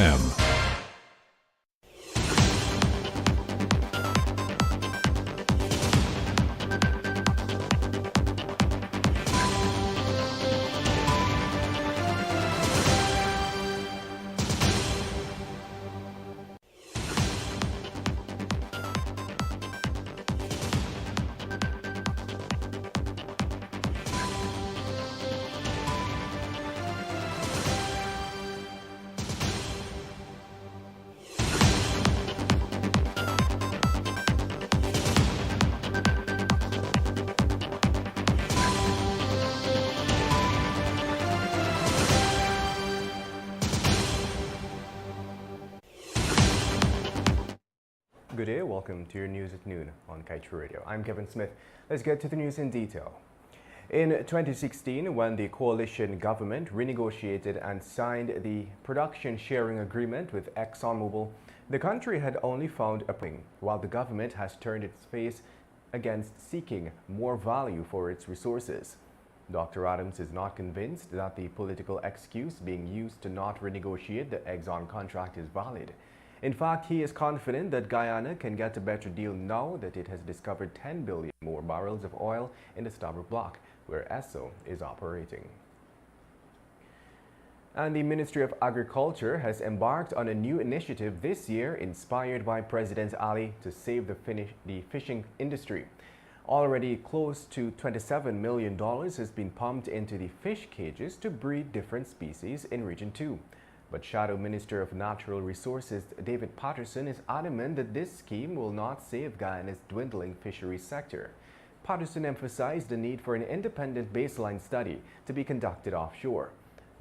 FM. Good day, welcome to your news at noon on Kaieteur Radio. I'm Kevin Smith. Let's get to the news in detail. In 2016, when the coalition government renegotiated and signed the production sharing agreement with ExxonMobil, the country had only found a ping, while the government has turned its face against seeking more value for its resources. Dr. Adams is not convinced that the political excuse being used to not renegotiate the Exxon contract is valid. In fact, he is confident that Guyana can get a better deal now that it has discovered 10 billion more barrels of oil in the Stabroek Block, where Esso is operating. And the Ministry of Agriculture has embarked on a new initiative this year inspired by President Ali to save the fishing industry. Already close to $27 million has been pumped into the fish cages to breed different species in Region 2. But Shadow Minister of Natural Resources David Patterson is adamant that this scheme will not save Guyana's dwindling fisheries sector. Patterson emphasized the need for an independent baseline study to be conducted offshore.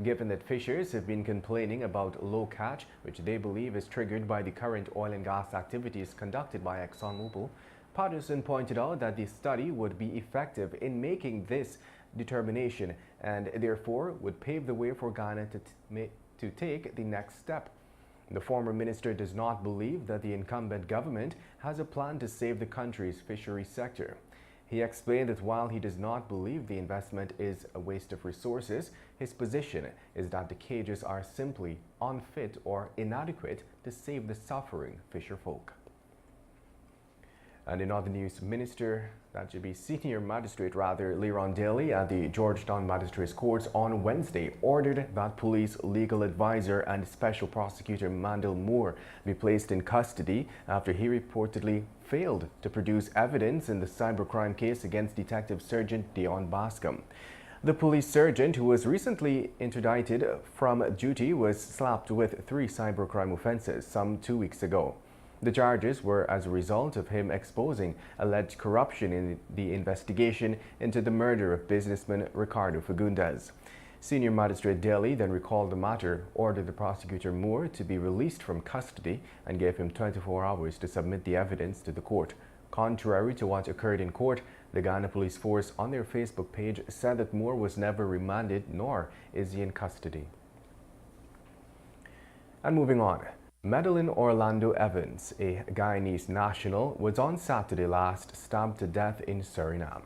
Given that fishers have been complaining about low catch, which they believe is triggered by the current oil and gas activities conducted by ExxonMobil, Patterson pointed out that the study would be effective in making this determination and therefore would pave the way for Guyana to take the next step. The former minister does not believe that the incumbent government has a plan to save the country's fisheries sector. He explained that while he does not believe the investment is a waste of resources, his position is that the cages are simply unfit or inadequate to save the suffering fisher folk. And in other news, Senior Magistrate Leron Daly at the Georgetown Magistrates Courts on Wednesday ordered that police legal advisor and Special Prosecutor Mandel Moore be placed in custody after he reportedly failed to produce evidence in the cybercrime case against Detective Sergeant Dion Bascom. The police sergeant, who was recently interdicted from duty, was slapped with 3 cybercrime offenses some 2 weeks ago. The charges were as a result of him exposing alleged corruption in the investigation into the murder of businessman Ricardo Fagundes. Senior Magistrate Daly then recalled the matter, ordered the prosecutor Moore to be released from custody and gave him 24 hours to submit the evidence to the court. Contrary to what occurred in court, the Ghana Police Force on their Facebook page said that Moore was never remanded, nor is he in custody. And moving on. Madeline Orlando Evans, a Guyanese national, was on Saturday last stabbed to death in Suriname.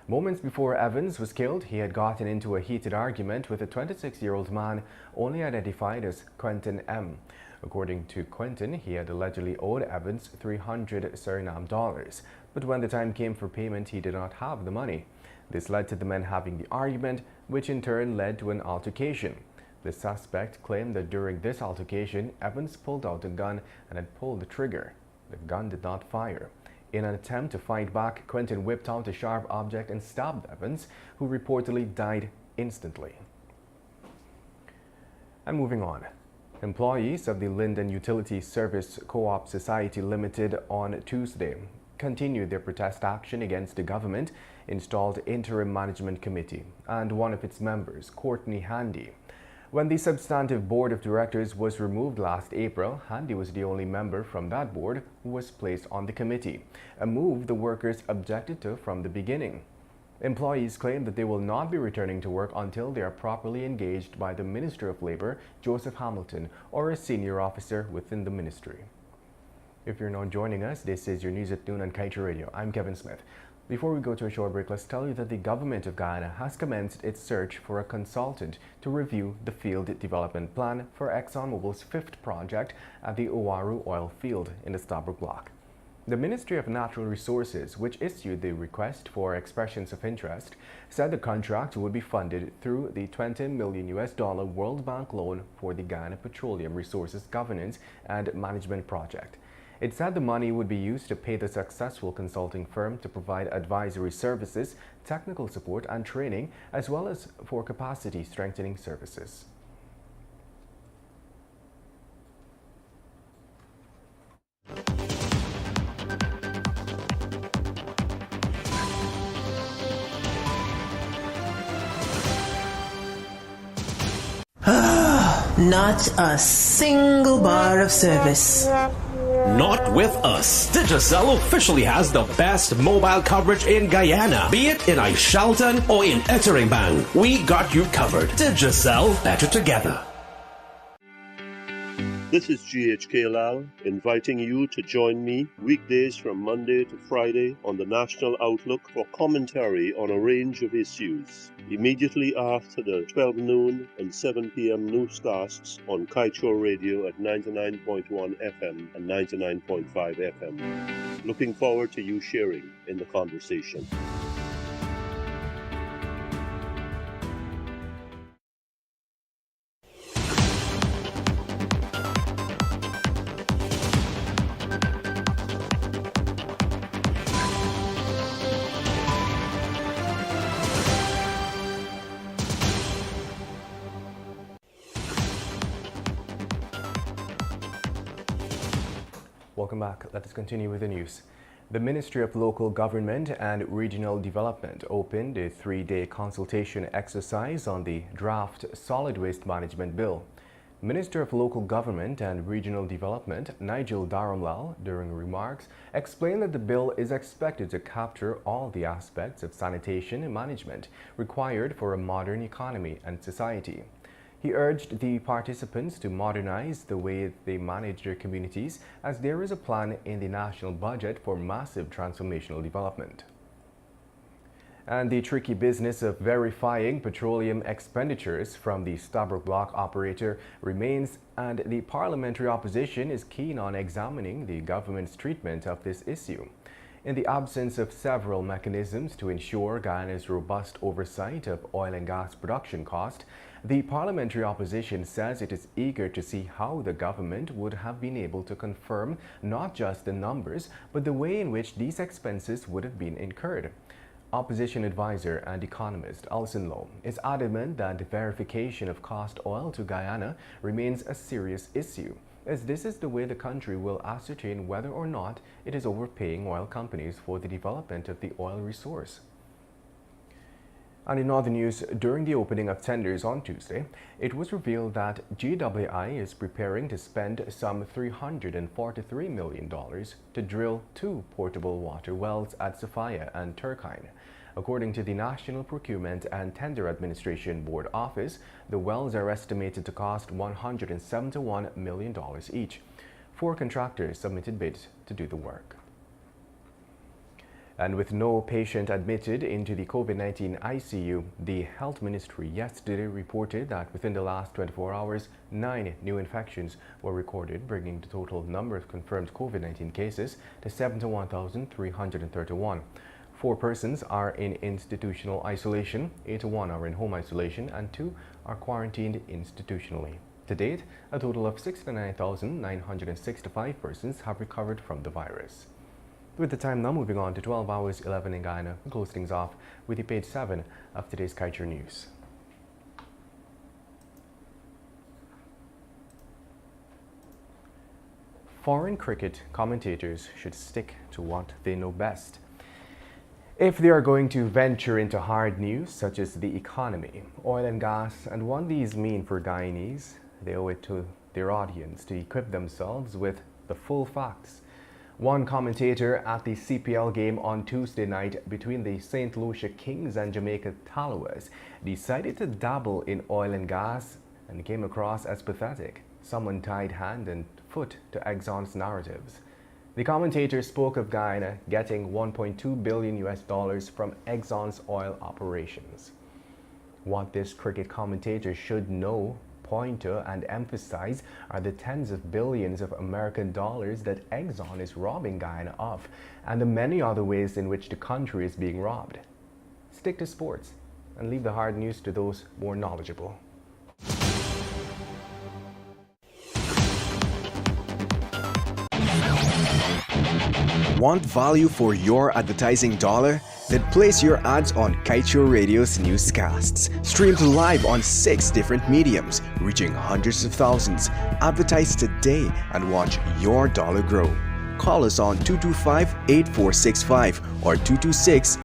Moments before Evans was killed, he had gotten into a heated argument with a 26-year-old man only identified as Quentin M. According to Quentin, he had allegedly owed Evans $300 Suriname, but when the time came for payment, he did not have the money. This led to the men having the argument, which in turn led to an altercation. The suspect claimed that during this altercation, Evans pulled out a gun and had pulled the trigger. The gun did not fire. In an attempt to fight back, Quentin whipped out a sharp object and stabbed Evans, who reportedly died instantly. And moving on. Employees of the Linden Utility Service Co-op Society Limited on Tuesday continued their protest action against the government-installed Interim Management Committee and one of its members, Courtney Handy. When the substantive board of directors was removed last April, Handy was the only member from that board who was placed on the committee, a move the workers objected to from the beginning. Employees claim that they will not be returning to work until they are properly engaged by the Minister of Labor, Joseph Hamilton, or a senior officer within the ministry. If you're now joining us, this is your News at Noon on Kaieteur Radio. I'm Kevin Smith. Before we go to a short break, let's tell you that the government of Guyana has commenced its search for a consultant to review the field development plan for ExxonMobil's fifth project at the Owaru oil field in the Stabroek Block. The Ministry of Natural Resources, which issued the request for expressions of interest, said the contract would be funded through the $20 million World Bank loan for the Guyana Petroleum Resources Governance and Management Project. It said the money would be used to pay the successful consulting firm to provide advisory services, technical support and training, as well as for capacity strengthening services. Not a single bar of service. Not with us. Digicel officially has the best mobile coverage in Guyana. Be it in Aishalton or in Etteringban, we got you covered. Digicel, better together. This is GHK Lal inviting you to join me weekdays from Monday to Friday on the National Outlook for commentary on a range of issues. Immediately after the 12 noon and 7 p.m. newscasts on Kaieteur Radio at 99.1 FM and 99.5 FM. Looking forward to you sharing in the conversation. Welcome back. Let us continue with the news. The Ministry of Local Government and Regional Development opened a 3-day consultation exercise on the draft Solid Waste Management Bill. Minister of Local Government and Regional Development, Nigel Daramlal, during remarks, explained that the bill is expected to capture all the aspects of sanitation and management required for a modern economy and society. He urged the participants to modernize the way they manage their communities, as there is a plan in the national budget for massive transformational development. And the tricky business of verifying petroleum expenditures from the Stabroek Block operator remains, and the parliamentary opposition is keen on examining the government's treatment of this issue. In the absence of several mechanisms to ensure Guyana's robust oversight of oil and gas production cost, the parliamentary opposition says it is eager to see how the government would have been able to confirm not just the numbers, but the way in which these expenses would have been incurred. Opposition advisor and economist Alison Lowe is adamant that the verification of cost oil to Guyana remains a serious issue, as this is the way the country will ascertain whether or not it is overpaying oil companies for the development of the oil resource. And in other news, during the opening of tenders on Tuesday, it was revealed that GWI is preparing to spend some $343 million to drill 2 portable water wells at Sophia and Turkine. According to the National Procurement and Tender Administration Board Office, the wells are estimated to cost $171 million each. 4 contractors submitted bids to do the work. And with no patient admitted into the COVID-19 ICU, the Health Ministry yesterday reported that within the last 24 hours, 9 new infections were recorded, bringing the total number of confirmed COVID-19 cases to 71,331. 4 persons are in institutional isolation, 81 are in home isolation, and 2 are quarantined institutionally. To date, a total of 69,965 persons have recovered from the virus. With the time now moving on to 12 hours 11 in Guyana, we close things off with the page 7 of today's Kaieteur News. Foreign cricket commentators should stick to what they know best. If they are going to venture into hard news such as the economy, oil and gas, and what these mean for Guyanese, they owe it to their audience to equip themselves with the full facts. One commentator at the CPL game on Tuesday night between the St. Lucia Kings and Jamaica Tallawahs decided to dabble in oil and gas and came across as pathetic, someone tied hand and foot to Exxon's narratives. The commentator spoke of Guyana getting $1.2 billion from Exxon's oil operations. What this cricket commentator should know, point to, and emphasize are the tens of billions of American dollars that Exxon is robbing Guyana of, and the many other ways in which the country is being robbed. Stick to sports and leave the hard news to those more knowledgeable. Want value for your advertising dollar? Then place your ads on Kaieteur Radio's newscasts. Streamed live on 6 different mediums, reaching hundreds of thousands. Advertise today and watch your dollar grow. Call us on 225-8465 or 226